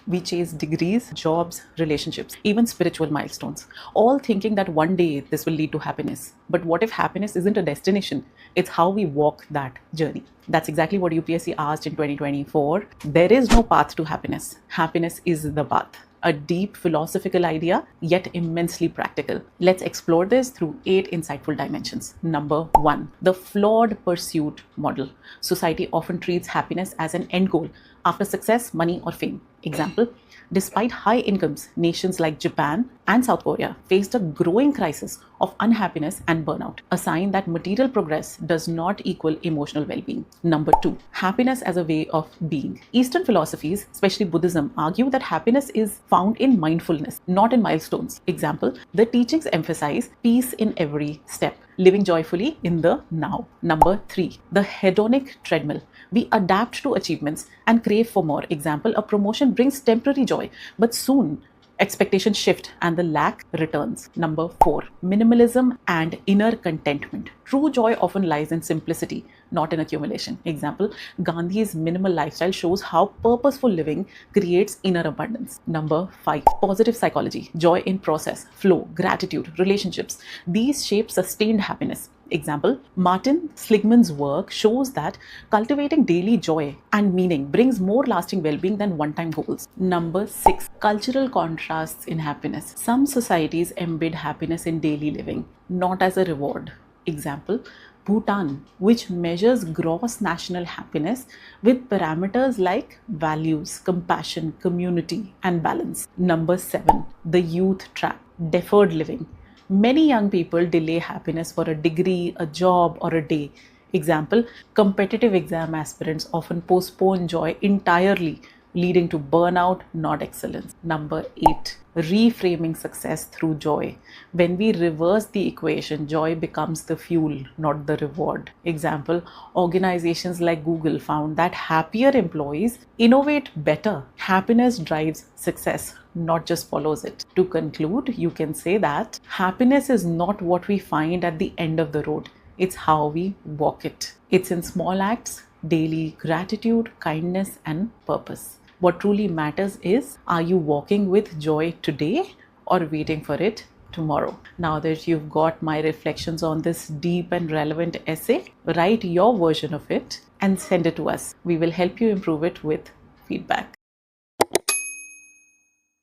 We chase degrees, jobs, relationships, even spiritual milestones, all thinking that one day this will lead to happiness. But what if happiness isn't a destination? It's how we walk that journey. That's exactly what UPSC asked in 2024. There is no path to happiness. Happiness is the path. A deep philosophical idea, yet immensely practical. Let's explore this through 8 insightful dimensions. Number 1, the flawed pursuit model. Society often treats happiness as an end goal after success, money, or fame. Example, despite high incomes, nations like Japan and South Korea faced a growing crisis of unhappiness and burnout, a sign that material progress does not equal emotional well-being. Number 2, happiness as a way of being. Eastern philosophies, especially Buddhism, argue that happiness is found in mindfulness, not in milestones. Example, the teachings emphasize peace in every step, living joyfully in the now. Number 3, the hedonic treadmill. We adapt to achievements and crave for more. Example, a promotion brings temporary joy, but soon expectations shift and the lack returns. Number 4, minimalism and inner contentment. True joy often lies in simplicity, not in accumulation. Example, Gandhi's minimal lifestyle shows how purposeful living creates inner abundance. Number 5, positive psychology. Joy in process, flow, gratitude, relationships. These shape sustained happiness. Example, Martin Seligman's work shows that cultivating daily joy and meaning brings more lasting well-being than one-time goals. Number 6, cultural contrasts in happiness. Some societies embed happiness in daily living, not as a reward. Example, Bhutan, which measures gross national happiness with parameters like values, compassion, community, and balance. Number 7, the youth trap, deferred living. Many young people delay happiness for a degree, a job, or a day. Example, competitive exam aspirants often postpone joy entirely, leading to burnout, not excellence. Number 8, reframing success through joy. When we reverse the equation, joy becomes the fuel, not the reward. Example, organizations like Google found that happier employees innovate better. Happiness drives success, not just follows it. To conclude, you can say that happiness is not what we find at the end of the road. It's how we walk it. It's in small acts, daily gratitude, kindness, and purpose. What truly matters is, are you walking with joy today or waiting for it tomorrow? Now that you've got my reflections on this deep and relevant essay, write your version of it and send it to us. We will help you improve it with feedback.